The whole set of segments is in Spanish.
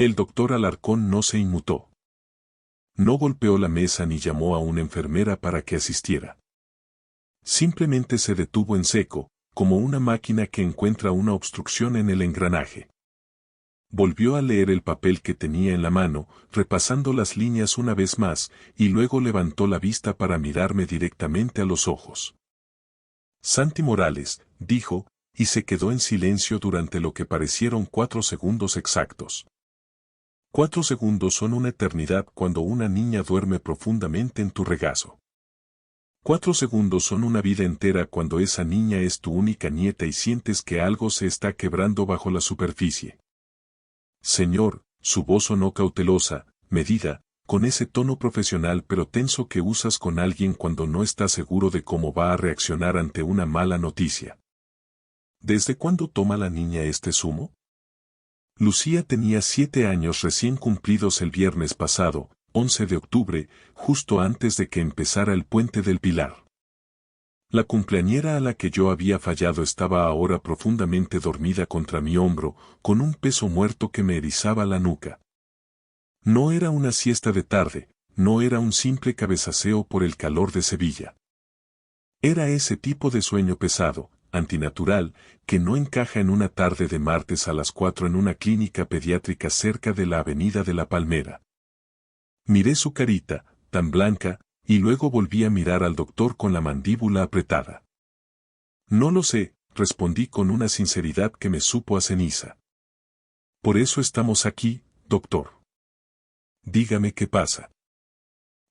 El doctor Alarcón no se inmutó. No golpeó la mesa ni llamó a una enfermera para que asistiera. Simplemente se detuvo en seco, como una máquina que encuentra una obstrucción en el engranaje. Volvió a leer el papel que tenía en la mano, repasando las líneas una vez más, y luego levantó la vista para mirarme directamente a los ojos. Santi Morales, dijo, y se quedó en silencio durante lo que parecieron 4 segundos exactos. 4 segundos son una eternidad cuando una niña duerme profundamente en tu regazo. 4 segundos son una vida entera cuando esa niña es tu única nieta y sientes que algo se está quebrando bajo la superficie. Señor, su voz sonó cautelosa, medida, con ese tono profesional pero tenso que usas con alguien cuando no estás seguro de cómo va a reaccionar ante una mala noticia. ¿Desde cuándo toma la niña este zumo? Lucía tenía 7 años recién cumplidos el viernes pasado, 11 de octubre, justo antes de que empezara el Puente del Pilar. La cumpleañera a la que yo había fallado estaba ahora profundamente dormida contra mi hombro, con un peso muerto que me erizaba la nuca. No era una siesta de tarde, no era un simple cabezaseo por el calor de Sevilla. Era ese tipo de sueño pesado, antinatural, que no encaja en una tarde de martes a las 4 en una clínica pediátrica cerca de la Avenida de la Palmera. Miré su carita, tan blanca, y luego volví a mirar al doctor con la mandíbula apretada. No lo sé, respondí con una sinceridad que me supo a ceniza. Por eso estamos aquí, doctor. Dígame qué pasa.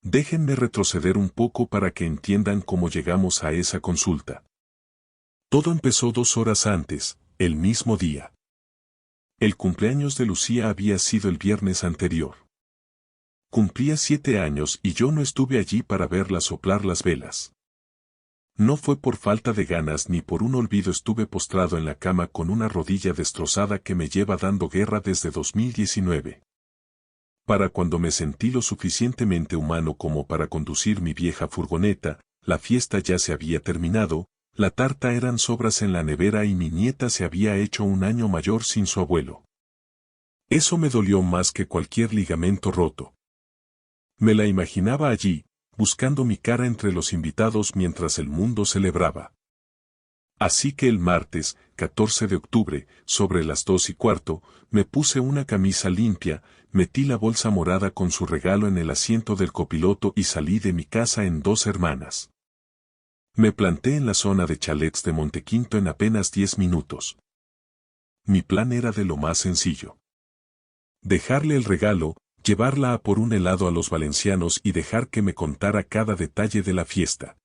Déjenme retroceder un poco para que entiendan cómo llegamos a esa consulta. Todo empezó 2 horas antes, el mismo día. El cumpleaños de Lucía había sido el viernes anterior. Cumplía 7 años y yo no estuve allí para verla soplar las velas. No fue por falta de ganas ni por un olvido, estuve postrado en la cama con una rodilla destrozada que me lleva dando guerra desde 2019. Para cuando me sentí lo suficientemente humano como para conducir mi vieja furgoneta, la fiesta ya se había terminado, la tarta eran sobras en la nevera y mi nieta se había hecho 1 año mayor sin su abuelo. Eso me dolió más que cualquier ligamento roto. Me la imaginaba allí, buscando mi cara entre los invitados mientras el mundo celebraba. Así que el martes, 14 de octubre, sobre las 2:15, me puse una camisa limpia, metí la bolsa morada con su regalo en el asiento del copiloto y salí de mi casa en Dos Hermanas. Me planté en la zona de chalets de Montequinto en apenas 10 minutos. Mi plan era de lo más sencillo. Dejarle el regalo, llevarla a por un helado a los valencianos y dejar que me contara cada detalle de la fiesta.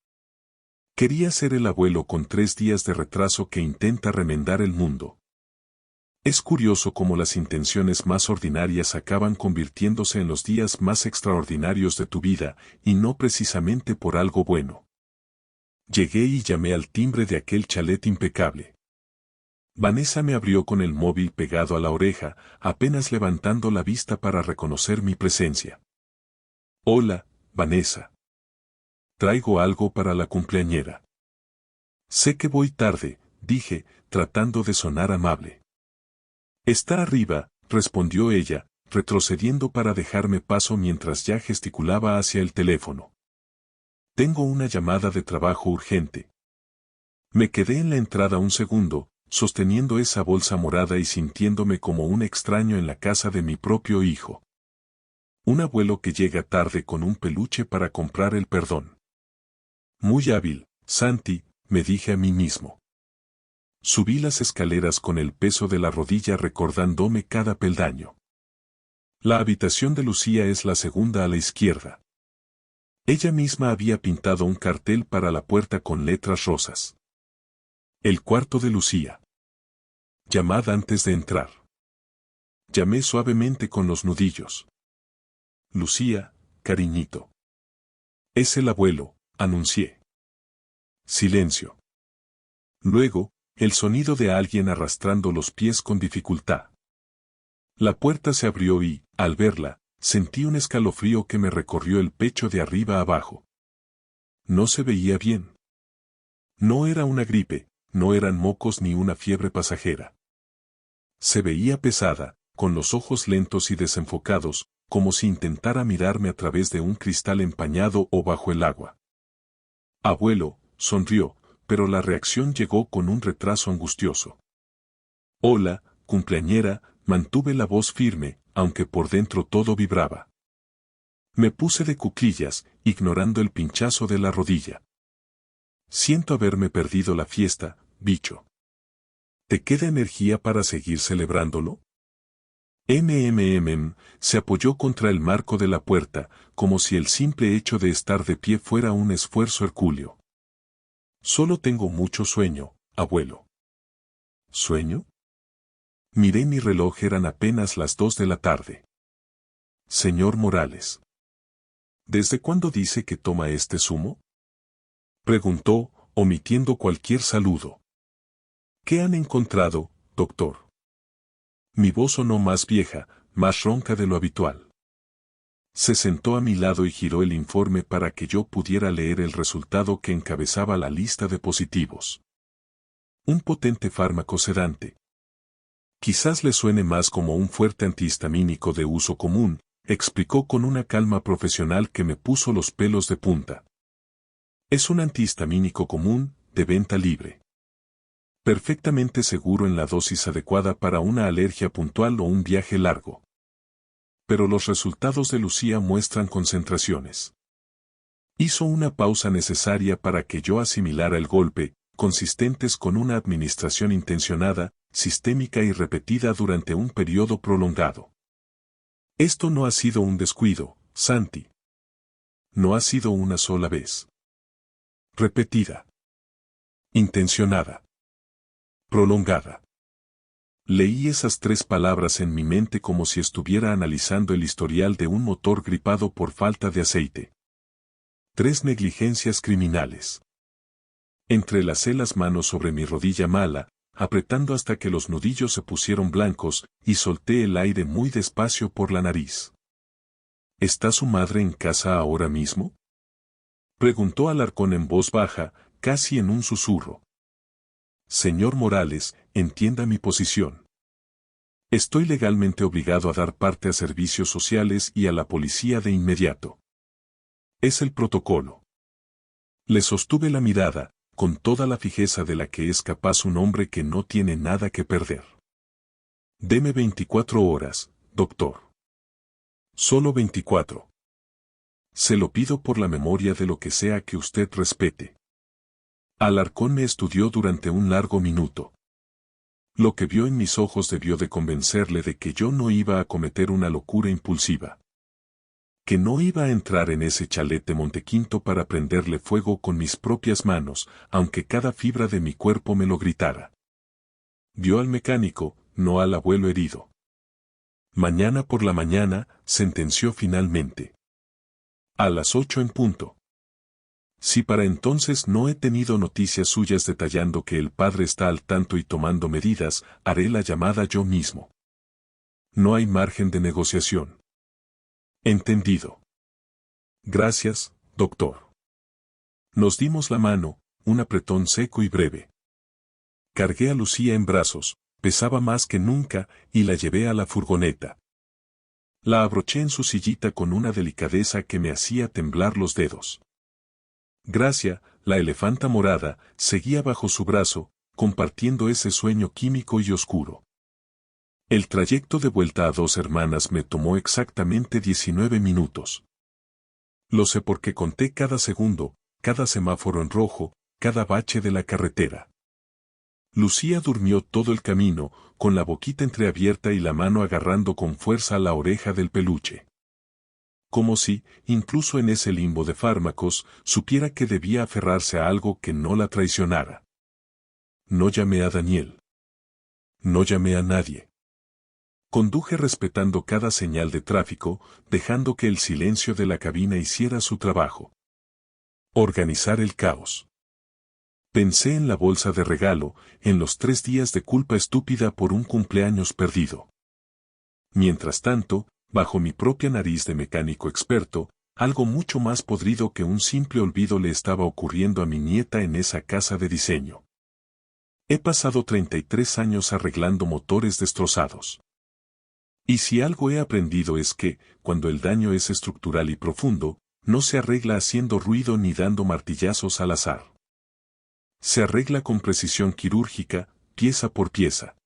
Quería ser el abuelo con 3 días de retraso que intenta remendar el mundo. Es curioso cómo las intenciones más ordinarias acaban convirtiéndose en los días más extraordinarios de tu vida, y no precisamente por algo bueno. Llegué y llamé al timbre de aquel chalet impecable. Vanessa me abrió con el móvil pegado a la oreja, apenas levantando la vista para reconocer mi presencia. Hola, Vanessa. Traigo algo para la cumpleañera. Sé que voy tarde, dije, tratando de sonar amable. Está arriba, respondió ella, retrocediendo para dejarme paso mientras ya gesticulaba hacia el teléfono. Tengo una llamada de trabajo urgente. Me quedé en la entrada un segundo, sosteniendo esa bolsa morada y sintiéndome como un extraño en la casa de mi propio hijo. Un abuelo que llega tarde con un peluche para comprar el perdón. Muy hábil, Santi, me dije a mí mismo. Subí las escaleras con el peso de la rodilla recordándome cada peldaño. La habitación de Lucía es la segunda a la izquierda. Ella misma había pintado un cartel para la puerta con letras rosas. El cuarto de Lucía. Llamad antes de entrar. Llamé suavemente con los nudillos. Lucía, cariñito. Es el abuelo, anuncié. Silencio. Luego, el sonido de alguien arrastrando los pies con dificultad. La puerta se abrió y, al verla, sentí un escalofrío que me recorrió el pecho de arriba a abajo. No se veía bien. No era una gripe, no eran mocos ni una fiebre pasajera. Se veía pesada, con los ojos lentos y desenfocados, como si intentara mirarme a través de un cristal empañado o bajo el agua. Abuelo, sonrió, pero la reacción llegó con un retraso angustioso. Hola, cumpleañera, mantuve la voz firme, aunque por dentro todo vibraba. Me puse de cuclillas, ignorando el pinchazo de la rodilla. Siento haberme perdido la fiesta, bicho. ¿Te queda energía para seguir celebrándolo? Se apoyó contra el marco de la puerta, como si el simple hecho de estar de pie fuera un esfuerzo hercúleo. Solo tengo mucho sueño, abuelo. ¿Sueño? Miré mi reloj, eran apenas las 2 de la tarde. Señor Morales. ¿Desde cuándo dice que toma este zumo? Preguntó, omitiendo cualquier saludo. ¿Qué han encontrado, doctor? Mi voz sonó más vieja, más ronca de lo habitual. Se sentó a mi lado y giró el informe para que yo pudiera leer el resultado que encabezaba la lista de positivos. Un potente fármaco sedante. Quizás le suene más como un fuerte antihistamínico de uso común, explicó con una calma profesional que me puso los pelos de punta. Es un antihistamínico común, de venta libre. Perfectamente seguro en la dosis adecuada para una alergia puntual o un viaje largo. Pero los resultados de Lucía muestran concentraciones. Hizo una pausa necesaria para que yo asimilara el golpe, consistentes con una administración intencionada, sistémica y repetida durante un periodo prolongado. Esto no ha sido un descuido, Santi. No ha sido una sola vez. Repetida. Intencionada. Prolongada. Leí esas 3 palabras en mi mente como si estuviera analizando el historial de un motor gripado por falta de aceite. 3 negligencias criminales. Entrelacé las manos sobre mi rodilla mala, apretando hasta que los nudillos se pusieron blancos, y solté el aire muy despacio por la nariz. ¿Está su madre en casa ahora mismo? Preguntó Alarcón en voz baja, casi en un susurro. Señor Morales, entienda mi posición. Estoy legalmente obligado a dar parte a servicios sociales y a la policía de inmediato. Es el protocolo. Le sostuve la mirada, con toda la fijeza de la que es capaz un hombre que no tiene nada que perder. Deme 24 horas, doctor. Solo 24. Se lo pido por la memoria de lo que sea que usted respete. Alarcón me estudió durante un largo minuto. Lo que vio en mis ojos debió de convencerle de que yo no iba a cometer una locura impulsiva. Que no iba a entrar en ese chalet de Montequinto para prenderle fuego con mis propias manos, aunque cada fibra de mi cuerpo me lo gritara. Vio al mecánico, no al abuelo herido. Mañana por la mañana, sentenció finalmente. A las 8 en punto. Si para entonces no he tenido noticias suyas detallando que el padre está al tanto y tomando medidas, haré la llamada yo mismo. No hay margen de negociación. Entendido. Gracias, doctor. Nos dimos la mano, un apretón seco y breve. Cargué a Lucía en brazos, pesaba más que nunca, y la llevé a la furgoneta. La abroché en su sillita con una delicadeza que me hacía temblar los dedos. Gracia, la elefanta morada, seguía bajo su brazo, compartiendo ese sueño químico y oscuro. El trayecto de vuelta a Dos Hermanas me tomó exactamente 19 minutos. Lo sé porque conté cada segundo, cada semáforo en rojo, cada bache de la carretera. Lucía durmió todo el camino, con la boquita entreabierta y la mano agarrando con fuerza la oreja del peluche. Como si, incluso en ese limbo de fármacos, supiera que debía aferrarse a algo que no la traicionara. No llamé a Daniel. No llamé a nadie. Conduje respetando cada señal de tráfico, dejando que el silencio de la cabina hiciera su trabajo. Organizar el caos. Pensé en la bolsa de regalo, en los 3 días de culpa estúpida por un cumpleaños perdido. Mientras tanto, bajo mi propia nariz de mecánico experto, algo mucho más podrido que un simple olvido le estaba ocurriendo a mi nieta en esa casa de diseño. He pasado 33 años arreglando motores destrozados. Y si algo he aprendido es que, cuando el daño es estructural y profundo, no se arregla haciendo ruido ni dando martillazos al azar. Se arregla con precisión quirúrgica, pieza por pieza.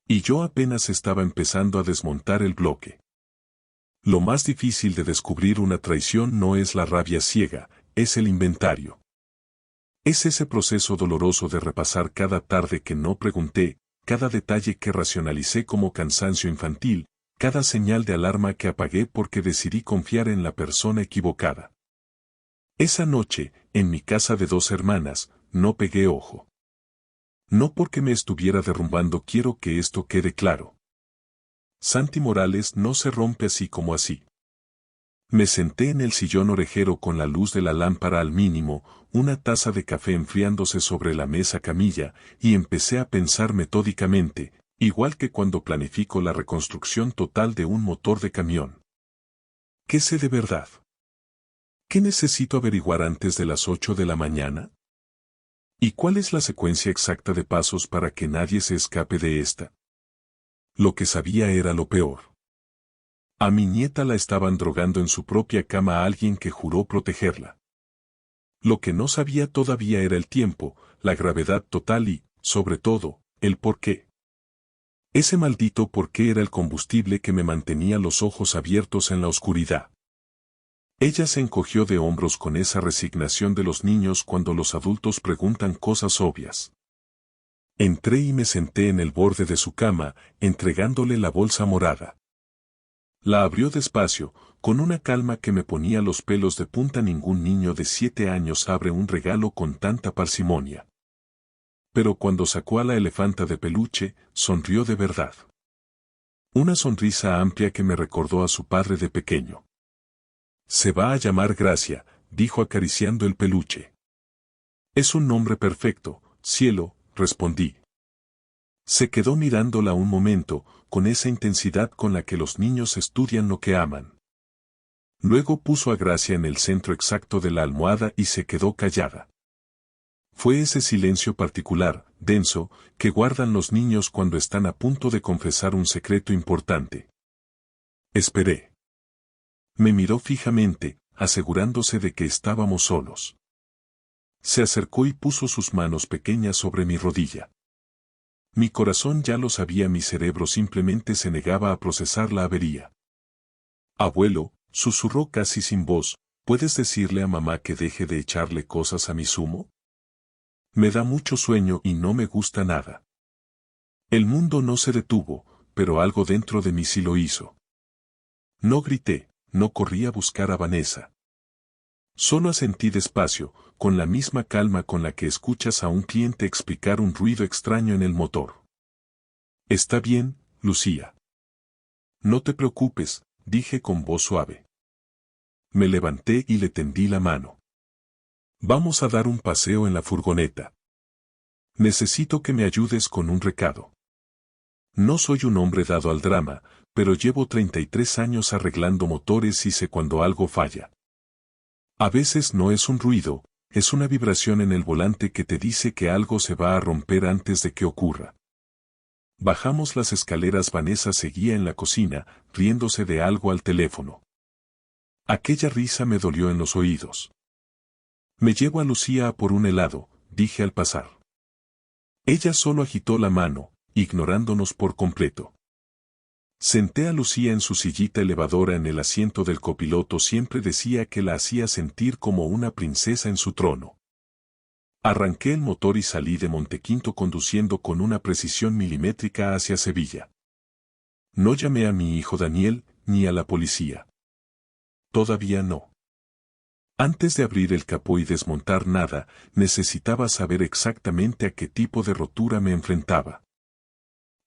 Y yo apenas estaba empezando a desmontar el bloque. Lo más difícil de descubrir una traición no es la rabia ciega, es el inventario. Es ese proceso doloroso de repasar cada tarde que no pregunté, cada detalle que racionalicé como cansancio infantil, cada señal de alarma que apagué porque decidí confiar en la persona equivocada. Esa noche, en mi casa de 2 hermanas, no pegué ojo. No porque me estuviera derrumbando, quiero que esto quede claro. Santi Morales no se rompe así como así. Me senté en el sillón orejero con la luz de la lámpara al mínimo, una taza de café enfriándose sobre la mesa camilla, y empecé a pensar metódicamente, igual que cuando planifico la reconstrucción total de un motor de camión. ¿Qué sé de verdad? ¿Qué necesito averiguar antes de las 8 de la mañana? ¿Y cuál es la secuencia exacta de pasos para que nadie se escape de esta? Lo que sabía era lo peor. A mi nieta la estaban drogando en su propia cama a alguien que juró protegerla. Lo que no sabía todavía era el tiempo, la gravedad total y, sobre todo, el porqué. Ese maldito porqué era el combustible que me mantenía los ojos abiertos en la oscuridad. Ella se encogió de hombros con esa resignación de los niños cuando los adultos preguntan cosas obvias. Entré y me senté en el borde de su cama, entregándole la bolsa morada. La abrió despacio, con una calma que me ponía los pelos de punta. Ningún niño de 7 años abre un regalo con tanta parsimonia. Pero cuando sacó a la elefanta de peluche, sonrió de verdad. Una sonrisa amplia que me recordó a su padre de pequeño. Se va a llamar Gracia, dijo acariciando el peluche. Es un nombre perfecto, cielo, respondí. Se quedó mirándola un momento, con esa intensidad con la que los niños estudian lo que aman. Luego puso a Gracia en el centro exacto de la almohada y se quedó callada. Fue ese silencio particular, denso, que guardan los niños cuando están a punto de confesar un secreto importante. Esperé. Me miró fijamente, asegurándose de que estábamos solos. Se acercó y puso sus manos pequeñas sobre mi rodilla. Mi corazón ya lo sabía, mi cerebro simplemente se negaba a procesar la avería. Abuelo, susurró casi sin voz, ¿puedes decirle a mamá que deje de echarle cosas a mi zumo? Me da mucho sueño y no me gusta nada. El mundo no se detuvo, pero algo dentro de mí sí lo hizo. No grité, no corrí a buscar a Vanessa. Solo asentí despacio, con la misma calma con la que escuchas a un cliente explicar un ruido extraño en el motor. Está bien, Lucía. No te preocupes, dije con voz suave. Me levanté y le tendí la mano. Vamos a dar un paseo en la furgoneta. Necesito que me ayudes con un recado. No soy un hombre dado al drama, pero llevo 33 años arreglando motores y sé cuando algo falla. A veces no es un ruido, es una vibración en el volante que te dice que algo se va a romper antes de que ocurra. Bajamos las escaleras. Vanessa seguía en la cocina, riéndose de algo al teléfono. Aquella risa me dolió en los oídos. Me llevo a Lucía a por un helado, dije al pasar. Ella solo agitó la mano, ignorándonos por completo. Senté a Lucía en su sillita elevadora en el asiento del copiloto. Siempre decía que la hacía sentir como una princesa en su trono. Arranqué el motor y salí de Montequinto conduciendo con una precisión milimétrica hacia Sevilla. No llamé a mi hijo Daniel, ni a la policía. Todavía no. Antes de abrir el capó y desmontar nada, necesitaba saber exactamente a qué tipo de rotura me enfrentaba.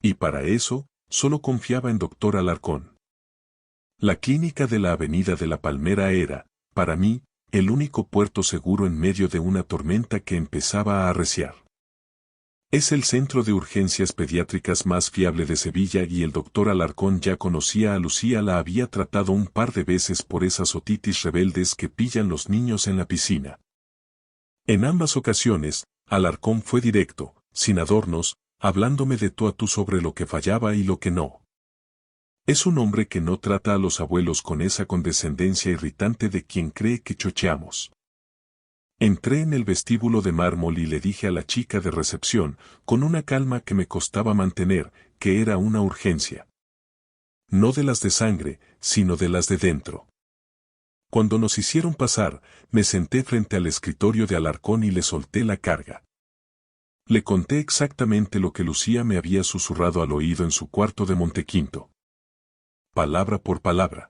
Y para eso, solo confiaba en Dr. Alarcón. La clínica de la Avenida de la Palmera era, para mí, el único puerto seguro en medio de una tormenta que empezaba a arreciar. Es el centro de urgencias pediátricas más fiable de Sevilla y el Dr. Alarcón ya conocía a Lucía. La había tratado un par de veces por esas otitis rebeldes que pillan los niños en la piscina. En ambas ocasiones, Alarcón fue directo, sin adornos, hablándome de tú a tú sobre lo que fallaba y lo que no. Es un hombre que no trata a los abuelos con esa condescendencia irritante de quien cree que chocheamos. Entré en el vestíbulo de mármol y le dije a la chica de recepción, con una calma que me costaba mantener, que era una urgencia. No de las de sangre, sino de las de dentro. Cuando nos hicieron pasar, me senté frente al escritorio de Alarcón y le solté la carga. Le conté exactamente lo que Lucía me había susurrado al oído en su cuarto de Montequinto. Palabra por palabra.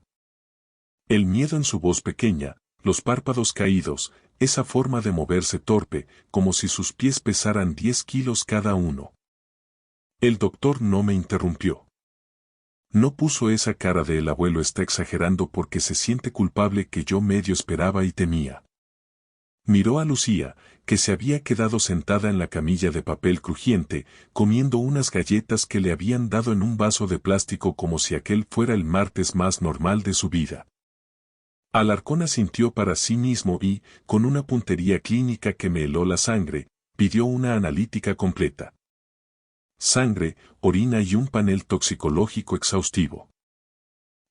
El miedo en su voz pequeña, los párpados caídos, esa forma de moverse torpe, como si sus pies pesaran 10 kilos cada uno. El doctor no me interrumpió. No puso esa cara de el abuelo está exagerando porque se siente culpable que yo medio esperaba y temía. Miró a Lucía, que se había quedado sentada en la camilla de papel crujiente, comiendo unas galletas que le habían dado en un vaso de plástico como si aquel fuera el martes más normal de su vida. Alarcón asintió para sí mismo y, con una puntería clínica que me heló la sangre, pidió una analítica completa. Sangre, orina y un panel toxicológico exhaustivo.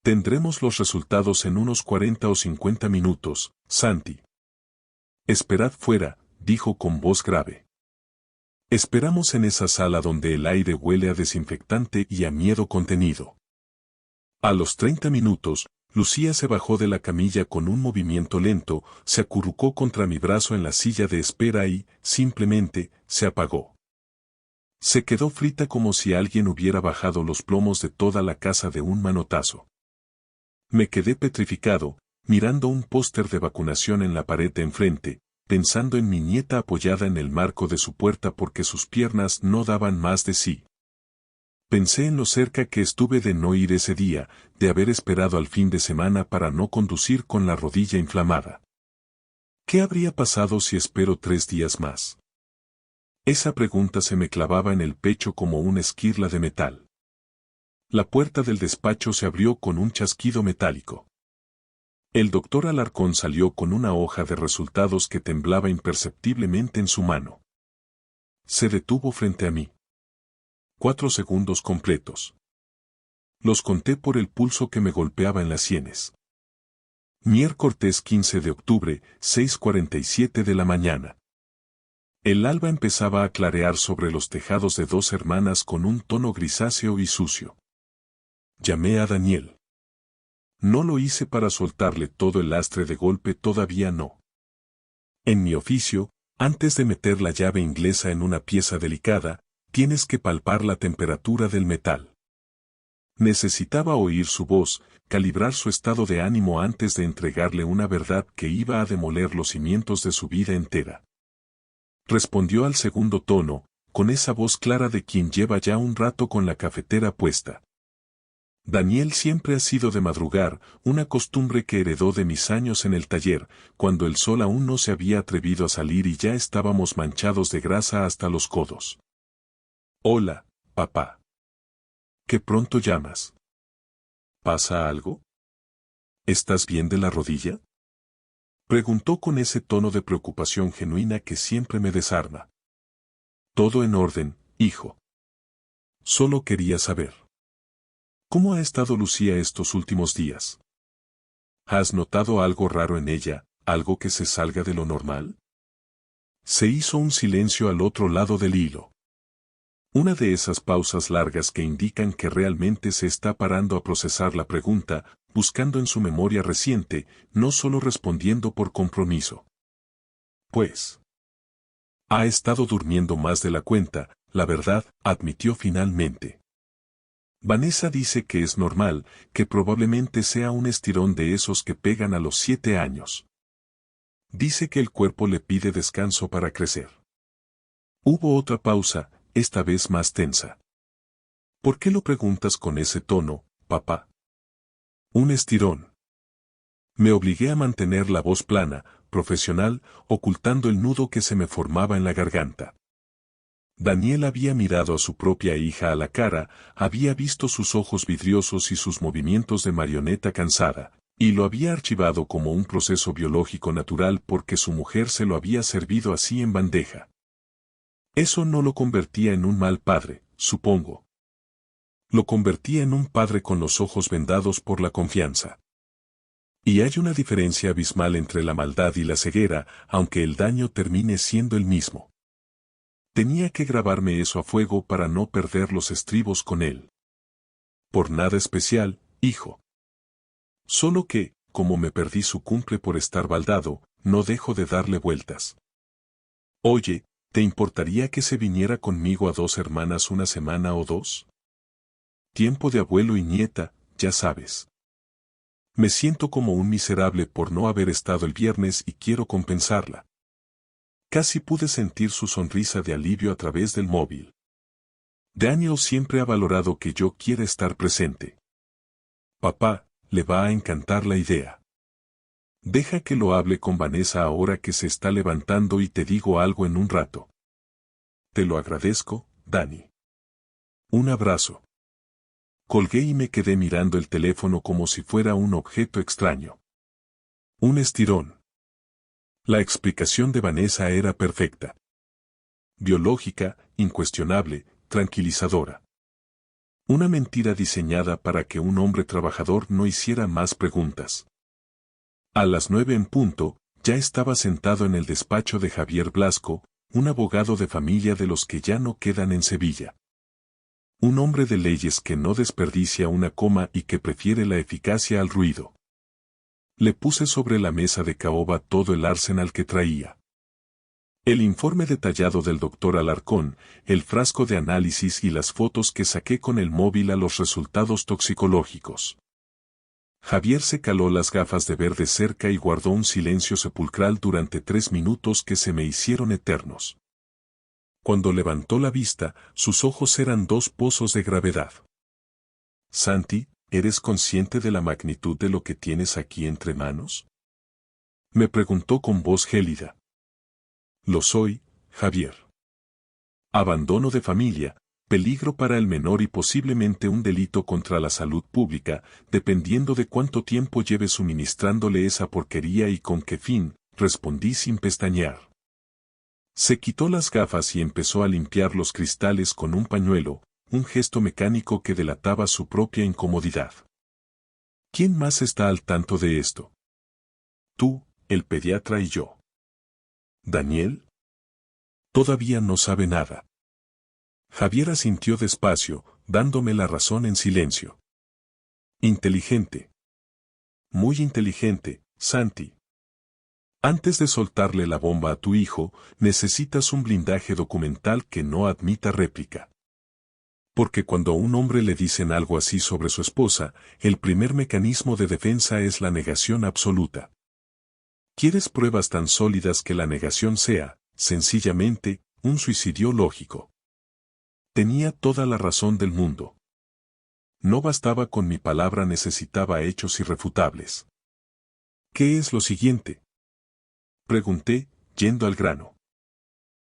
Tendremos los resultados en unos 40 o 50 minutos, Santi. Esperad fuera, dijo con voz grave. Esperamos en esa sala donde el aire huele a desinfectante y a miedo contenido. A los 30 minutos, Lucía se bajó de la camilla con un movimiento lento, se acurrucó contra mi brazo en la silla de espera y, simplemente, se apagó. Se quedó frita como si alguien hubiera bajado los plomos de toda la casa de un manotazo. Me quedé petrificado, mirando un póster de vacunación en la pared de enfrente, pensando en mi nieta apoyada en el marco de su puerta porque sus piernas no daban más de sí. Pensé en lo cerca que estuve de no ir ese día, de haber esperado al fin de semana para no conducir con la rodilla inflamada. ¿Qué habría pasado si espero 3 días más? Esa pregunta se me clavaba en el pecho como una esquirla de metal. La puerta del despacho se abrió con un chasquido metálico. El doctor Alarcón salió con una hoja de resultados que temblaba imperceptiblemente en su mano. Se detuvo frente a mí. 4 segundos completos. Los conté por el pulso que me golpeaba en las sienes. Miércoles 15 de octubre, 6:47 de la mañana. El alba empezaba a clarear sobre los tejados de 2 hermanas con un tono grisáceo y sucio. Llamé a Daniel. No lo hice para soltarle todo el lastre de golpe, todavía no. En mi oficio, antes de meter la llave inglesa en una pieza delicada, tienes que palpar la temperatura del metal. Necesitaba oír su voz, calibrar su estado de ánimo antes de entregarle una verdad que iba a demoler los cimientos de su vida entera. Respondió al segundo tono, con esa voz clara de quien lleva ya un rato con la cafetera puesta. Daniel siempre ha sido de madrugar, una costumbre que heredó de mis años en el taller, cuando el sol aún no se había atrevido a salir y ya estábamos manchados de grasa hasta los codos. Hola, papá. ¿Qué pronto llamas? ¿Pasa algo? ¿Estás bien de la rodilla? Preguntó con ese tono de preocupación genuina que siempre me desarma. Todo en orden, hijo. Solo quería saber. ¿Cómo ha estado Lucía estos últimos días? ¿Has notado algo raro en ella, algo que se salga de lo normal? Se hizo un silencio al otro lado del hilo. Una de esas pausas largas que indican que realmente se está parando a procesar la pregunta, buscando en su memoria reciente, no solo respondiendo por compromiso. Pues. Ha estado durmiendo más de la cuenta, la verdad, admitió finalmente. Vanessa dice que es normal, que probablemente sea un estirón de esos que pegan a los 7 años. Dice que el cuerpo le pide descanso para crecer. Hubo otra pausa, esta vez más tensa. ¿Por qué lo preguntas con ese tono, papá? Un estirón. Me obligué a mantener la voz plana, profesional, ocultando el nudo que se me formaba en la garganta. Daniel había mirado a su propia hija a la cara, había visto sus ojos vidriosos y sus movimientos de marioneta cansada, y lo había archivado como un proceso biológico natural porque su mujer se lo había servido así en bandeja. Eso no lo convertía en un mal padre, supongo. Lo convertí en un padre con los ojos vendados por la confianza. Y hay una diferencia abismal entre la maldad y la ceguera, aunque el daño termine siendo el mismo. Tenía que grabarme eso a fuego para no perder los estribos con él. Por nada especial, hijo. Solo que, como me perdí su cumple por estar baldado, no dejo de darle vueltas. Oye, ¿te importaría que se viniera conmigo a 2 hermanas una semana o 2? Tiempo de abuelo y nieta, ya sabes. Me siento como un miserable por no haber estado el viernes y quiero compensarla. Casi pude sentir su sonrisa de alivio a través del móvil. Daniel siempre ha valorado que yo quiera estar presente. Papá, le va a encantar la idea. Deja que lo hable con Vanessa ahora que se está levantando y te digo algo en un rato. Te lo agradezco, Dani. Un abrazo. Colgué y me quedé mirando el teléfono como si fuera un objeto extraño. Un estirón. La explicación de Vanessa era perfecta. Biológica, incuestionable, tranquilizadora. Una mentira diseñada para que un hombre trabajador no hiciera más preguntas. A las 9 en punto, ya estaba sentado en el despacho de Javier Blasco, un abogado de familia de los que ya no quedan en Sevilla. Un hombre de leyes que no desperdicia una coma y que prefiere la eficacia al ruido. Le puse sobre la mesa de caoba todo el arsenal que traía. El informe detallado del doctor Alarcón, el frasco de análisis y las fotos que saqué con el móvil a los resultados toxicológicos. Javier se caló las gafas de ver de cerca y guardó un silencio sepulcral durante 3 minutos que se me hicieron eternos. Cuando levantó la vista, sus ojos eran 2 pozos de gravedad. Santi, ¿eres consciente de la magnitud de lo que tienes aquí entre manos? Me preguntó con voz gélida. Lo soy, Javier. Abandono de familia, peligro para el menor y posiblemente un delito contra la salud pública, dependiendo de cuánto tiempo lleve suministrándole esa porquería y con qué fin, respondí sin pestañear. Se quitó las gafas y empezó a limpiar los cristales con un pañuelo, un gesto mecánico que delataba su propia incomodidad. ¿Quién más está al tanto de esto? Tú, el pediatra y yo. ¿Daniel? Todavía no sabe nada. Javier asintió despacio, dándome la razón en silencio. Inteligente. Muy inteligente, Santi. Antes de soltarle la bomba a tu hijo, necesitas un blindaje documental que no admita réplica. Porque cuando a un hombre le dicen algo así sobre su esposa, el primer mecanismo de defensa es la negación absoluta. ¿Quieres pruebas tan sólidas que la negación sea, sencillamente, un suicidio lógico? Tenía toda la razón del mundo. No bastaba con mi palabra, necesitaba hechos irrefutables. ¿Qué es lo siguiente? Pregunté, yendo al grano.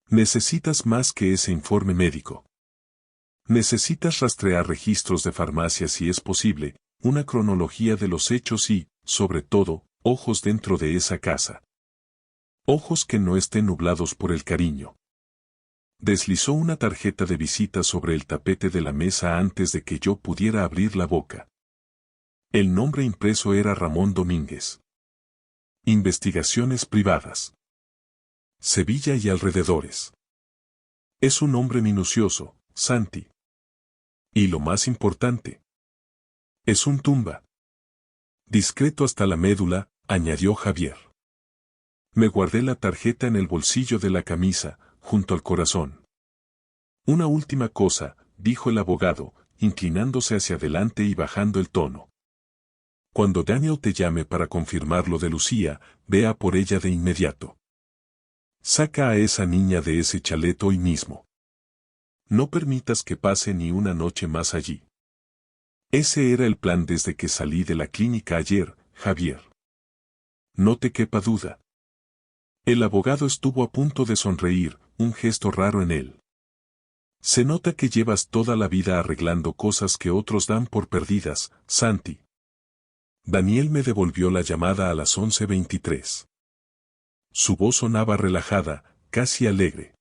Necesitas más que ese informe médico. Necesitas rastrear registros de farmacia si es posible, una cronología de los hechos y, sobre todo, ojos dentro de esa casa. Ojos que no estén nublados por el cariño. Deslizó una tarjeta de visita sobre el tapete de la mesa antes de que yo pudiera abrir la boca. El nombre impreso era Ramón Domínguez. Investigaciones privadas. Sevilla y alrededores. Es un hombre minucioso, Santi. Y lo más importante. Es un tumba. Discreto hasta la médula, añadió Javier. Me guardé la tarjeta en el bolsillo de la camisa, junto al corazón. Una última cosa, dijo el abogado, inclinándose hacia adelante y bajando el tono. Cuando Daniel te llame para confirmar lo de Lucía, ve a por ella de inmediato. Saca a esa niña de ese chalet hoy mismo. No permitas que pase ni una noche más allí. Ese era el plan desde que salí de la clínica ayer, Javier. No te quepa duda. El abogado estuvo a punto de sonreír, un gesto raro en él. Se nota que llevas toda la vida arreglando cosas que otros dan por perdidas, Santi. Daniel me devolvió la llamada a las 11:23. Su voz sonaba relajada, casi alegre.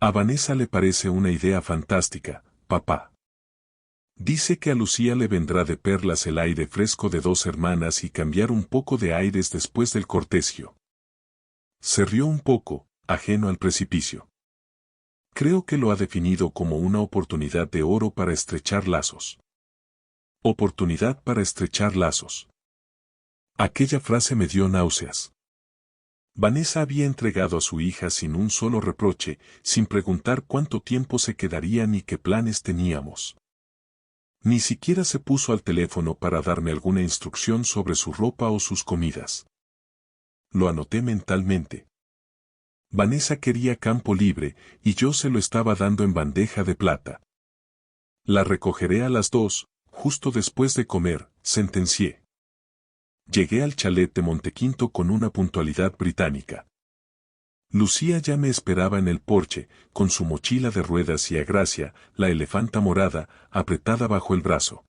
A Vanessa le parece una idea fantástica, papá. Dice que a Lucía le vendrá de perlas el aire fresco de dos hermanas y cambiar un poco de aires después del cortejo. Se rió un poco, ajeno al precipicio. Creo que lo ha definido como una oportunidad de oro para estrechar lazos. Oportunidad para estrechar lazos. Aquella frase me dio náuseas. Vanessa había entregado a su hija sin un solo reproche, sin preguntar cuánto tiempo se quedaría ni qué planes teníamos. Ni siquiera se puso al teléfono para darme alguna instrucción sobre su ropa o sus comidas. Lo anoté mentalmente. Vanessa quería campo libre, y yo se lo estaba dando en bandeja de plata. La recogeré a las 2, justo después de comer, sentencié. Llegué al chalet de Montequinto con una puntualidad británica. Lucía ya me esperaba en el porche, con su mochila de ruedas y a Gracia, la elefanta morada, apretada bajo el brazo.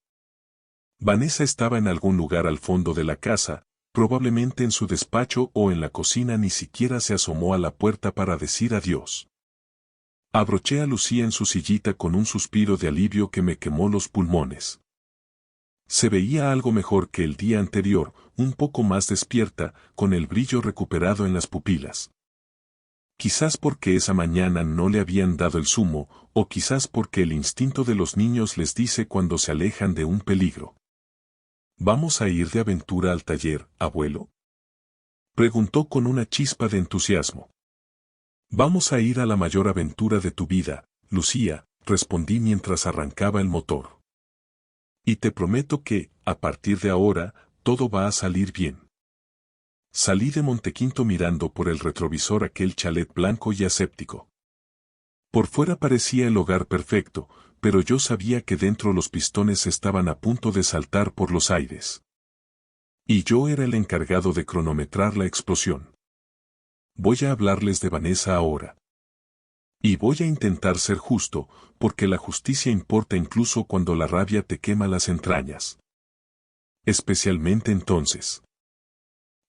Vanessa estaba en algún lugar al fondo de la casa, probablemente en su despacho o en la cocina, ni siquiera se asomó a la puerta para decir adiós. Abroché a Lucía en su sillita con un suspiro de alivio que me quemó los pulmones. Se veía algo mejor que el día anterior, un poco más despierta, con el brillo recuperado en las pupilas. Quizás porque esa mañana no le habían dado el zumo, o quizás porque el instinto de los niños les dice cuando se alejan de un peligro. ¿Vamos a ir de aventura al taller, abuelo?, preguntó con una chispa de entusiasmo. Vamos a ir a la mayor aventura de tu vida, Lucía, respondí mientras arrancaba el motor. Y te prometo que, a partir de ahora, todo va a salir bien. Salí de Montequinto mirando por el retrovisor aquel chalet blanco y aséptico. Por fuera parecía el hogar perfecto, pero yo sabía que dentro los pistones estaban a punto de saltar por los aires. Y yo era el encargado de cronometrar la explosión. Voy a hablarles de Vanessa ahora. Y voy a intentar ser justo, porque la justicia importa incluso cuando la rabia te quema las entrañas. Especialmente entonces.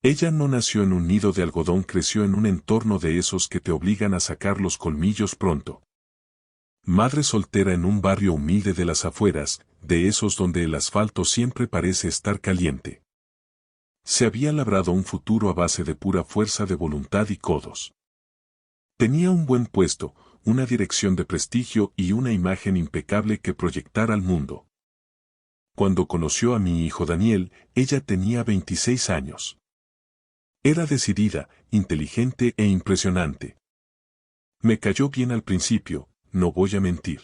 Ella no nació en un nido de algodón, creció en un entorno de esos que te obligan a sacar los colmillos pronto. Madre soltera en un barrio humilde de las afueras, de esos donde el asfalto siempre parece estar caliente. Se había labrado un futuro a base de pura fuerza de voluntad y codos. Tenía un buen puesto, una dirección de prestigio y una imagen impecable que proyectar al mundo. Cuando conoció a mi hijo Daniel, ella tenía 26 años. Era decidida, inteligente e impresionante. Me cayó bien al principio, no voy a mentir.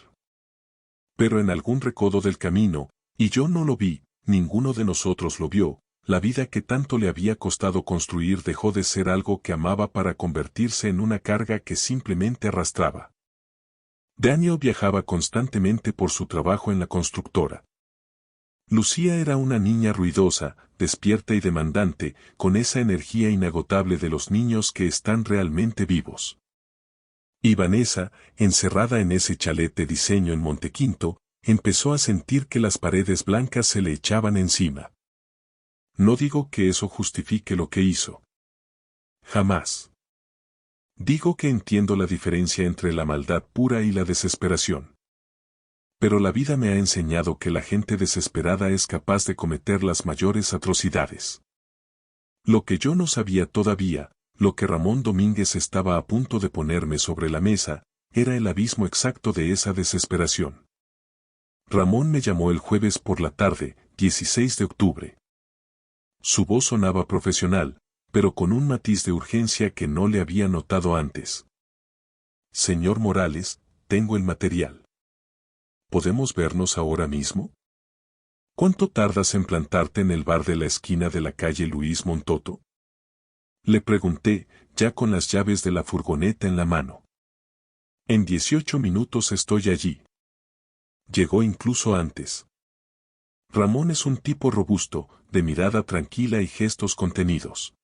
Pero en algún recodo del camino, y yo no lo vi, ninguno de nosotros lo vio, la vida que tanto le había costado construir dejó de ser algo que amaba para convertirse en una carga que simplemente arrastraba. Daniel viajaba constantemente por su trabajo en la constructora. Lucía era una niña ruidosa, despierta y demandante, con esa energía inagotable de los niños que están realmente vivos. Y Vanessa, encerrada en ese chalet de diseño en Montequinto, empezó a sentir que las paredes blancas se le echaban encima. No digo que eso justifique lo que hizo. Jamás. Digo que entiendo la diferencia entre la maldad pura y la desesperación. Pero la vida me ha enseñado que la gente desesperada es capaz de cometer las mayores atrocidades. Lo que yo no sabía todavía, lo que Ramón Domínguez estaba a punto de ponerme sobre la mesa, era el abismo exacto de esa desesperación. Ramón me llamó el jueves por la tarde, 16 de octubre. Su voz sonaba profesional, pero con un matiz de urgencia que no le había notado antes. Señor Morales, tengo el material. ¿Podemos vernos ahora mismo? ¿Cuánto tardas en plantarte en el bar de la esquina de la calle Luis Montoto? Le pregunté, ya con las llaves de la furgoneta en la mano. En 18 minutos estoy allí. Llegó incluso antes. Ramón es un tipo robusto, de mirada tranquila y gestos contenidos.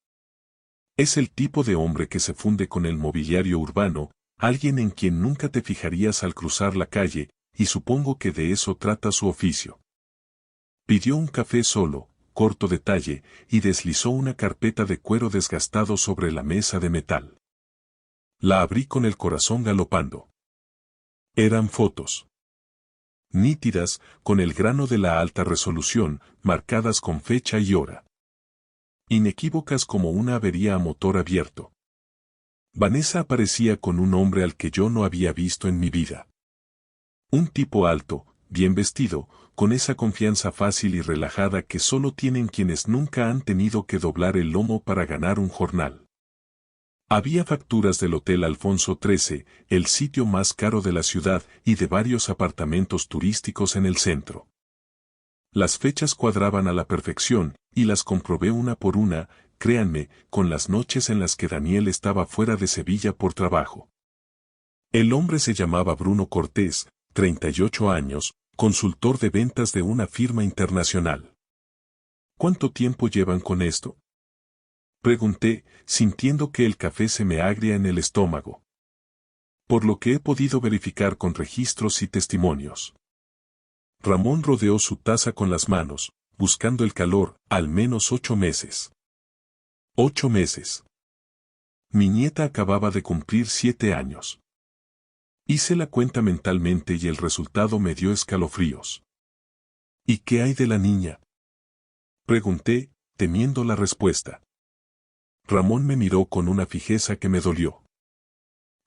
Es el tipo de hombre que se funde con el mobiliario urbano, alguien en quien nunca te fijarías al cruzar la calle, y supongo que de eso trata su oficio. Pidió un café solo, corto de talle, y deslizó una carpeta de cuero desgastado sobre la mesa de metal. La abrí con el corazón galopando. Eran fotos. nítidas, con el grano de la alta resolución, marcadas con fecha y hora. Inequívocas como una avería a motor abierto. Vanessa aparecía con un hombre al que yo no había visto en mi vida. Un tipo alto, bien vestido, con esa confianza fácil y relajada que solo tienen quienes nunca han tenido que doblar el lomo para ganar un jornal. Había facturas del Hotel Alfonso XIII, el sitio más caro de la ciudad, y de varios apartamentos turísticos en el centro. Las fechas cuadraban a la perfección, y las comprobé una por una, créanme, con las noches en las que Daniel estaba fuera de Sevilla por trabajo. El hombre se llamaba Bruno Cortés, 38 años, consultor de ventas de una firma internacional. ¿Cuánto tiempo llevan con esto?, pregunté, sintiendo que el café se me agria en el estómago. Por lo que he podido verificar con registros y testimonios. Ramón rodeó su taza con las manos, buscando el calor, al menos 8 meses. 8 meses. Mi nieta acababa de cumplir 7 años. Hice la cuenta mentalmente y el resultado me dio escalofríos. ¿Y qué hay de la niña?, pregunté, temiendo la respuesta. Ramón me miró con una fijeza que me dolió.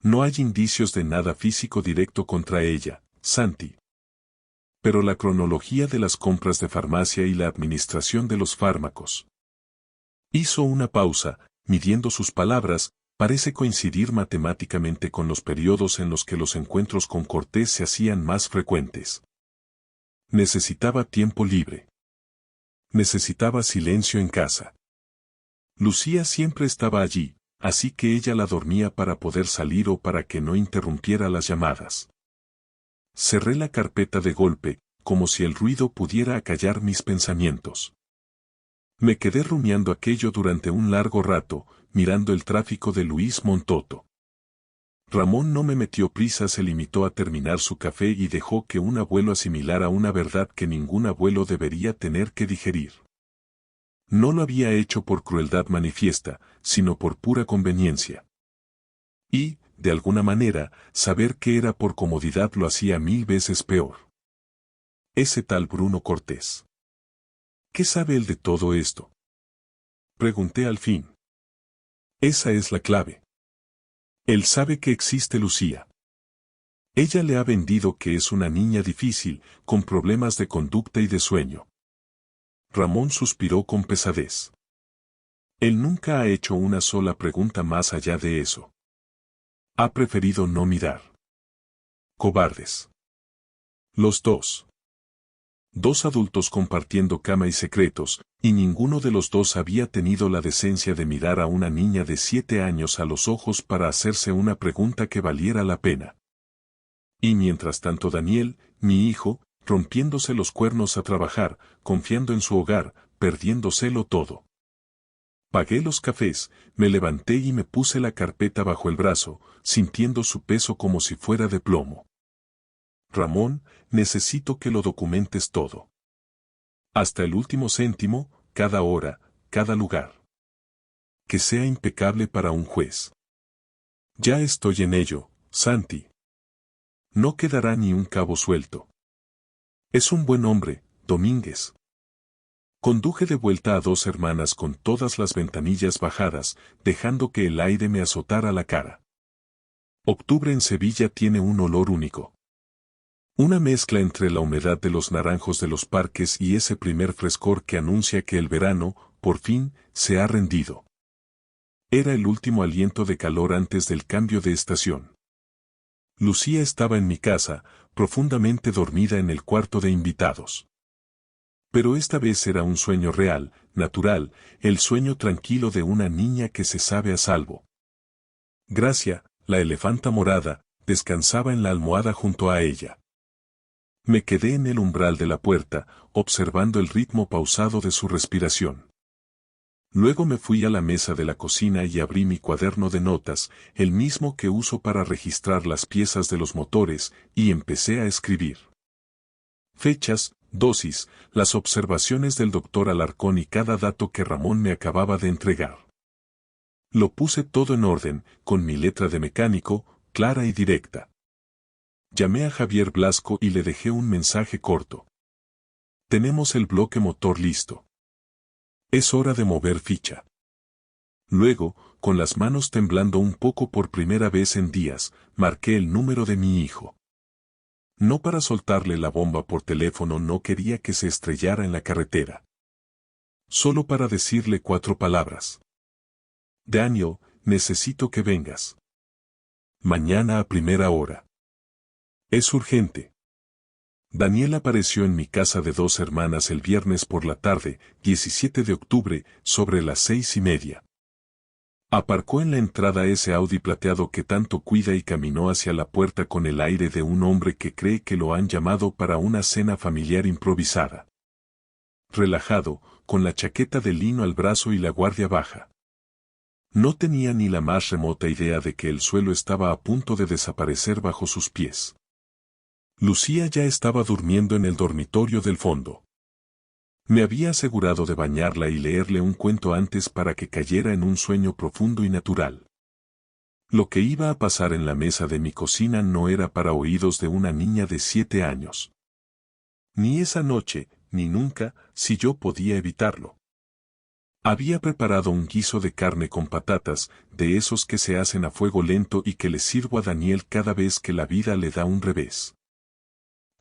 No hay indicios de nada físico directo contra ella, Santi. Pero la cronología de las compras de farmacia y la administración de los fármacos. Hizo una pausa, midiendo sus palabras, parece coincidir matemáticamente con los periodos en los que los encuentros con Cortés se hacían más frecuentes. Necesitaba tiempo libre. Necesitaba silencio en casa. Lucía siempre estaba allí, así que ella la dormía para poder salir o para que no interrumpiera las llamadas. Cerré la carpeta de golpe, como si el ruido pudiera acallar mis pensamientos. Me quedé rumiando aquello durante un largo rato, mirando el tráfico de Luis Montoto. Ramón no me metió prisa, se limitó a terminar su café y dejó que un abuelo asimilara una verdad que ningún abuelo debería tener que digerir. No lo había hecho por crueldad manifiesta, sino por pura conveniencia. Y, de alguna manera, saber que era por comodidad lo hacía 1000 veces peor. Ese tal Bruno Cortés. ¿Qué sabe él de todo esto?, pregunté al fin. Esa es la clave. Él sabe que existe Lucía. Ella le ha vendido que es una niña difícil, con problemas de conducta y de sueño. Ramón suspiró con pesadez. Él nunca ha hecho una sola pregunta más allá de eso. Ha preferido no mirar. Cobardes. Los dos. 2 adultos compartiendo cama y secretos, y ninguno de los dos había tenido la decencia de mirar a una niña de 7 años a los ojos para hacerse una pregunta que valiera la pena. Y mientras tanto Daniel, mi hijo, rompiéndose los cuernos a trabajar, confiando en su hogar, perdiéndoselo todo. Pagué los cafés, me levanté y me puse la carpeta bajo el brazo, sintiendo su peso como si fuera de plomo. Ramón, necesito que lo documentes todo. Hasta el último céntimo, cada hora, cada lugar. Que sea impecable para un juez. Ya estoy en ello, Santi. No quedará ni un cabo suelto. Es un buen hombre, Domínguez. Conduje de vuelta a 2 hermanas con todas las ventanillas bajadas, dejando que el aire me azotara la cara. Octubre en Sevilla tiene un olor único. Una mezcla entre la humedad de los naranjos de los parques y ese primer frescor que anuncia que el verano, por fin, se ha rendido. Era el último aliento de calor antes del cambio de estación. Lucía estaba en mi casa, profundamente dormida en el cuarto de invitados. Pero esta vez era un sueño real, natural, el sueño tranquilo de una niña que se sabe a salvo. Gracia, la elefanta morada, descansaba en la almohada junto a ella. Me quedé en el umbral de la puerta, observando el ritmo pausado de su respiración. Luego me fui a la mesa de la cocina y abrí mi cuaderno de notas, el mismo que uso para registrar las piezas de los motores, y empecé a escribir. Fechas, dosis, las observaciones del doctor Alarcón y cada dato que Ramón me acababa de entregar. Lo puse todo en orden, con mi letra de mecánico, clara y directa. Llamé a Javier Blasco y le dejé un mensaje corto. Tenemos el bloque motor listo. Es hora de mover ficha. Luego, con las manos temblando un poco por primera vez en días, marqué el número de mi hijo. No para soltarle la bomba por teléfono, no quería que se estrellara en la carretera. Solo para decirle 4 palabras. Daniel, necesito que vengas. Mañana a primera hora. Es urgente. Daniel apareció en mi casa de 2 hermanas el viernes por la tarde, 17 de octubre, sobre las 6:30. Aparcó en la entrada ese Audi plateado que tanto cuida y caminó hacia la puerta con el aire de un hombre que cree que lo han llamado para una cena familiar improvisada. Relajado, con la chaqueta de lino al brazo y la guardia baja. No tenía ni la más remota idea de que el suelo estaba a punto de desaparecer bajo sus pies. Lucía ya estaba durmiendo en el dormitorio del fondo. Me había asegurado de bañarla y leerle un cuento antes para que cayera en un sueño profundo y natural. Lo que iba a pasar en la mesa de mi cocina no era para oídos de una niña de 7 años. Ni esa noche, ni nunca, si yo podía evitarlo. Había preparado un guiso de carne con patatas, de esos que se hacen a fuego lento y que le sirvo a Daniel cada vez que la vida le da un revés.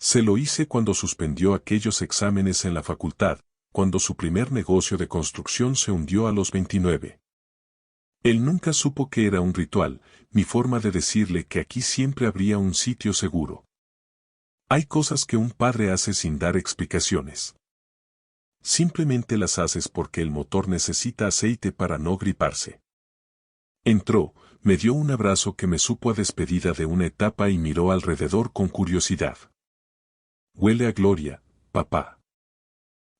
Se lo hice cuando suspendió aquellos exámenes en la facultad, cuando su primer negocio de construcción se hundió a los 29. Él nunca supo que era un ritual, mi forma de decirle que aquí siempre habría un sitio seguro. Hay cosas que un padre hace sin dar explicaciones. Simplemente las haces porque el motor necesita aceite para no griparse. Entró, me dio un abrazo que me supo a despedida de una etapa y miró alrededor con curiosidad. Huele a gloria, papá.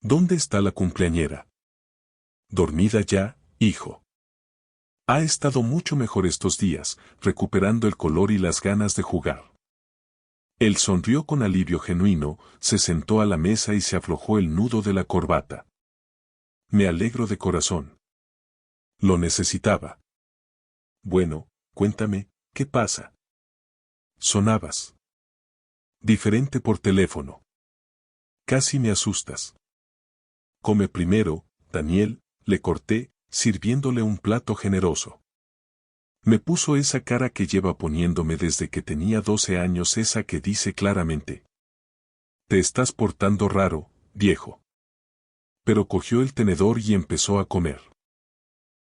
¿Dónde está la cumpleañera? Dormida ya, hijo. Ha estado mucho mejor estos días, recuperando el color y las ganas de jugar. Él sonrió con alivio genuino, se sentó a la mesa y se aflojó el nudo de la corbata. Me alegro de corazón. Lo necesitaba. Bueno, cuéntame, ¿qué pasa? Sonabas. Diferente por teléfono. Casi me asustas. Come primero, Daniel, le corté, sirviéndole un plato generoso. Me puso esa cara que lleva poniéndome desde que tenía 12 años, esa que dice claramente: te estás portando raro, viejo. Pero cogió el tenedor y empezó a comer.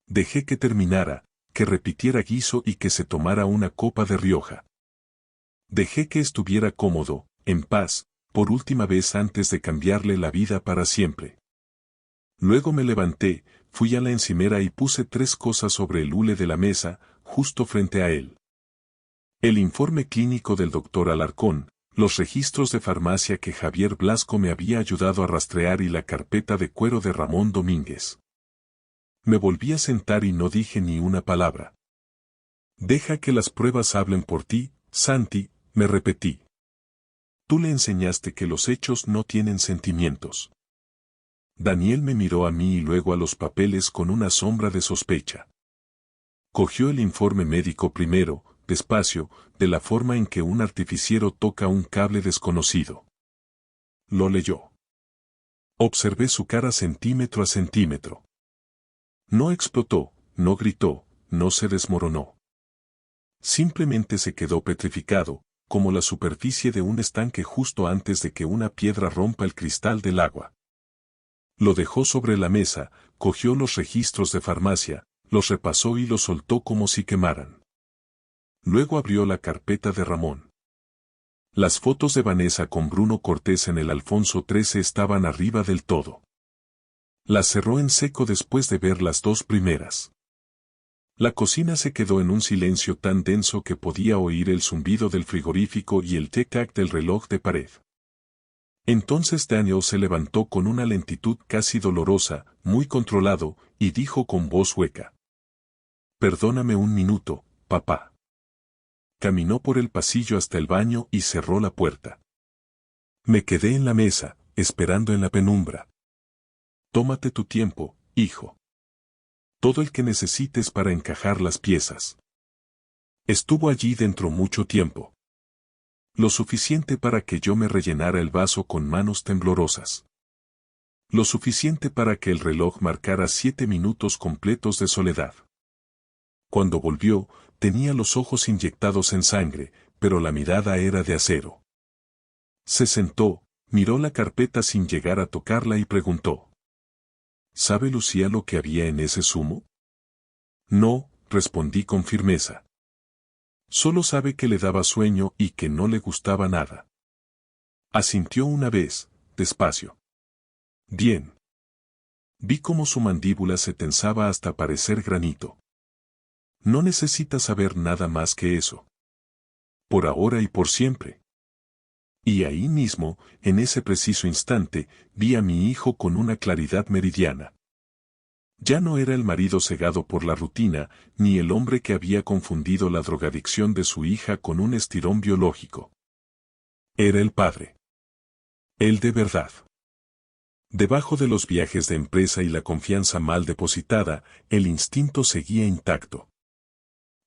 Dejé que terminara, que repitiera guiso y que se tomara una copa de Rioja. Dejé que estuviera cómodo, en paz, por última vez antes de cambiarle la vida para siempre. Luego me levanté, fui a la encimera y puse 3 cosas sobre el hule de la mesa, justo frente a él. El informe clínico del doctor Alarcón, los registros de farmacia que Javier Blasco me había ayudado a rastrear y la carpeta de cuero de Ramón Domínguez. Me volví a sentar y no dije ni una palabra. Deja que las pruebas hablen por ti, Santi, me repetí. Tú le enseñaste que los hechos no tienen sentimientos. Daniel me miró a mí y luego a los papeles con una sombra de sospecha. Cogió el informe médico primero, despacio, de la forma en que un artificiero toca un cable desconocido. Lo leyó. Observé su cara centímetro a centímetro. No explotó, no gritó, no se desmoronó. Simplemente se quedó petrificado, como la superficie de un estanque justo antes de que una piedra rompa el cristal del agua. Lo dejó sobre la mesa, cogió los registros de farmacia, los repasó y los soltó como si quemaran. Luego abrió la carpeta de Ramón. Las fotos de Vanessa con Bruno Cortés en el Alfonso XIII estaban arriba del todo. Las cerró en seco después de ver las 2 primeras. La cocina se quedó en un silencio tan denso que podía oír el zumbido del frigorífico y el tic-tac del reloj de pared. Entonces Daniel se levantó con una lentitud casi dolorosa, muy controlado, y dijo con voz hueca: perdóname un minuto, papá. Caminó por el pasillo hasta el baño y cerró la puerta. Me quedé en la mesa, esperando en la penumbra. Tómate tu tiempo, hijo. Todo el que necesites para encajar las piezas. Estuvo allí dentro mucho tiempo. Lo suficiente para que yo me rellenara el vaso con manos temblorosas. Lo suficiente para que el reloj marcara 7 minutos completos de soledad. Cuando volvió, tenía los ojos inyectados en sangre, pero la mirada era de acero. Se sentó, miró la carpeta sin llegar a tocarla y preguntó: ¿Sabe Lucía lo que había en ese zumo? No, respondí con firmeza. Solo sabe que le daba sueño y que no le gustaba nada. Asintió una vez, despacio. Bien. Vi cómo su mandíbula se tensaba hasta parecer granito. No necesita saber nada más que eso. Por ahora y por siempre. Y ahí mismo, en ese preciso instante, vi a mi hijo con una claridad meridiana. Ya no era el marido cegado por la rutina, ni el hombre que había confundido la drogadicción de su hija con un estirón biológico. Era el padre. Él de verdad. Debajo de los viajes de empresa y la confianza mal depositada, el instinto seguía intacto.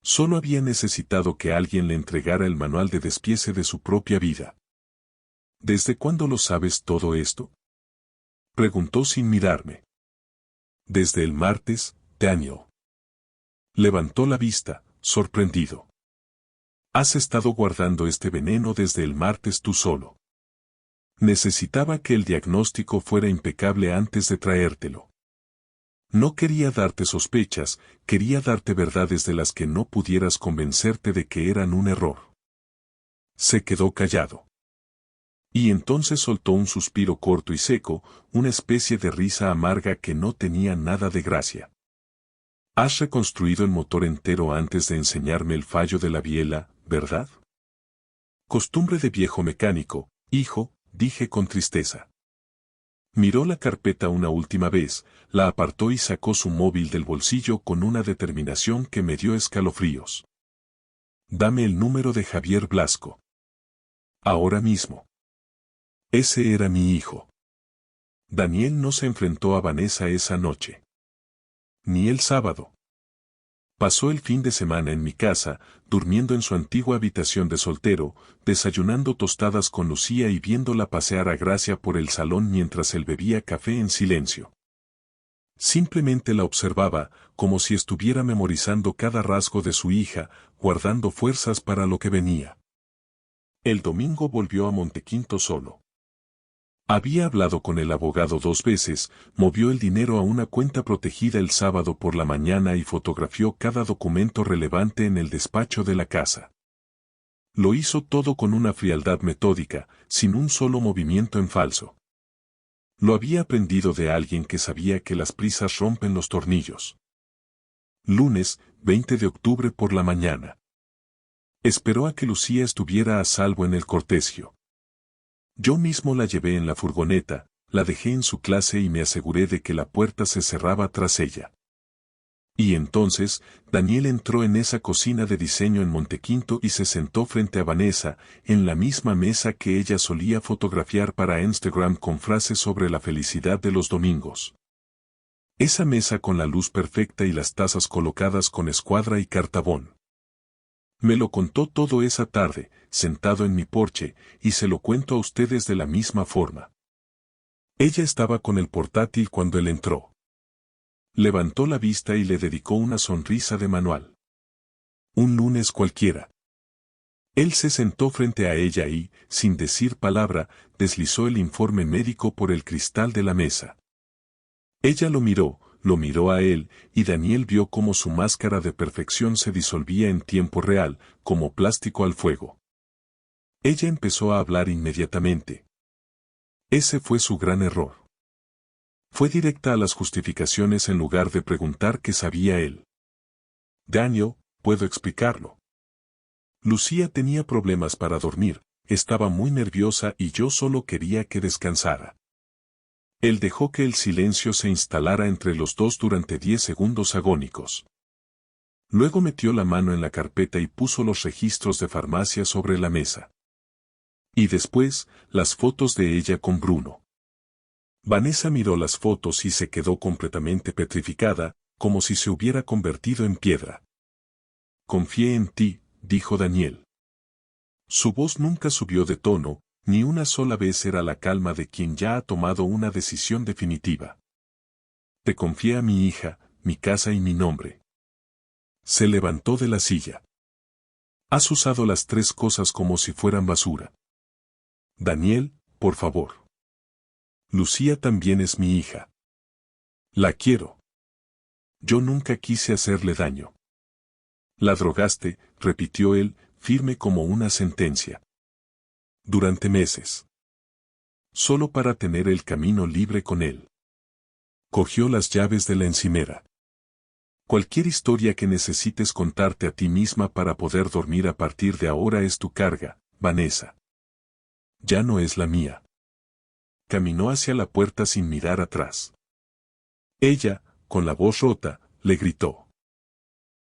Solo había necesitado que alguien le entregara el manual de despiece de su propia vida. ¿Desde cuándo lo sabes todo esto? Preguntó sin mirarme. Desde el martes, Daniel. Levantó la vista, sorprendido. Has estado guardando este veneno desde el martes tú solo. Necesitaba que el diagnóstico fuera impecable antes de traértelo. No quería darte sospechas, quería darte verdades de las que no pudieras convencerte de que eran un error. Se quedó callado. Y entonces soltó un suspiro corto y seco, una especie de risa amarga que no tenía nada de gracia. Has reconstruido el motor entero antes de enseñarme el fallo de la biela, ¿verdad? Costumbre de viejo mecánico, hijo, dije con tristeza. Miró la carpeta una última vez, la apartó y sacó su móvil del bolsillo con una determinación que me dio escalofríos. Dame el número de Javier Blasco. Ahora mismo. Ese era mi hijo. Daniel no se enfrentó a Vanessa esa noche. Ni el sábado. Pasó el fin de semana en mi casa, durmiendo en su antigua habitación de soltero, desayunando tostadas con Lucía y viéndola pasear a Gracia por el salón mientras él bebía café en silencio. Simplemente la observaba, como si estuviera memorizando cada rasgo de su hija, guardando fuerzas para lo que venía. El domingo volvió a Montequinto solo. Había hablado con el abogado 2 veces, movió el dinero a una cuenta protegida el sábado por la mañana y fotografió cada documento relevante en el despacho de la casa. Lo hizo todo con una frialdad metódica, sin un solo movimiento en falso. Lo había aprendido de alguien que sabía que las prisas rompen los tornillos. Lunes, 20 de octubre por la mañana. Esperó a que Lucía estuviera a salvo en el cortesio. Yo mismo la llevé en la furgoneta, la dejé en su clase y me aseguré de que la puerta se cerraba tras ella. Y entonces, Daniel entró en esa cocina de diseño en Montequinto y se sentó frente a Vanessa, en la misma mesa que ella solía fotografiar para Instagram con frases sobre la felicidad de los domingos. Esa mesa con la luz perfecta y las tazas colocadas con escuadra y cartabón. Me lo contó todo esa tarde, sentado en mi porche, y se lo cuento a ustedes de la misma forma. Ella estaba con el portátil cuando él entró. Levantó la vista y le dedicó una sonrisa de manual. Un lunes cualquiera. Él se sentó frente a ella y, sin decir palabra, deslizó el informe médico por el cristal de la mesa. Ella lo miró a él, y Daniel vio cómo su máscara de perfección se disolvía en tiempo real, como plástico al fuego. Ella empezó a hablar inmediatamente. Ese fue su gran error. Fue directa a las justificaciones en lugar de preguntar qué sabía él. Daniel, puedo explicarlo. Lucía tenía problemas para dormir, estaba muy nerviosa y yo solo quería que descansara. Él dejó que el silencio se instalara entre los dos durante 10 segundos agónicos. Luego metió la mano en la carpeta y puso los registros de farmacia sobre la mesa. Y después, las fotos de ella con Bruno. Vanessa miró las fotos y se quedó completamente petrificada, como si se hubiera convertido en piedra. Confié en ti, dijo Daniel. Su voz nunca subió de tono, ni una sola vez era la calma de quien ya ha tomado una decisión definitiva. Te confié a mi hija, mi casa y mi nombre. Se levantó de la silla. Has usado las tres cosas como si fueran basura. Daniel, por favor. Lucía también es mi hija. La quiero. Yo nunca quise hacerle daño. La drogaste, repitió él, firme como una sentencia. Durante meses. Solo para tener el camino libre con él. Cogió las llaves de la encimera. Cualquier historia que necesites contarte a ti misma para poder dormir a partir de ahora es tu carga, Vanessa. Ya no es la mía. Caminó hacia la puerta sin mirar atrás. Ella, con la voz rota, le gritó.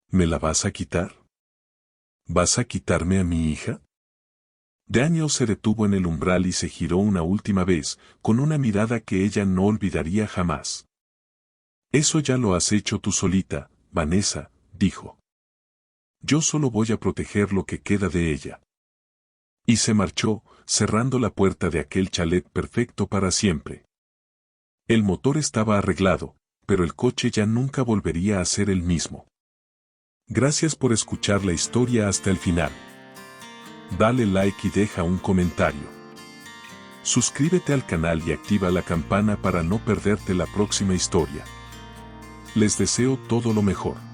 ¿Me la vas a quitar? ¿Vas a quitarme a mi hija? Daniel se detuvo en el umbral y se giró una última vez, con una mirada que ella no olvidaría jamás. Eso ya lo has hecho tú solita, Vanessa, dijo. Yo solo voy a proteger lo que queda de ella. Y se marchó, cerrando la puerta de aquel chalet perfecto para siempre. El motor estaba arreglado, pero el coche ya nunca volvería a ser el mismo. Gracias por escuchar la historia hasta el final. Dale like y deja un comentario. Suscríbete al canal y activa la campana para no perderte la próxima historia. Les deseo todo lo mejor.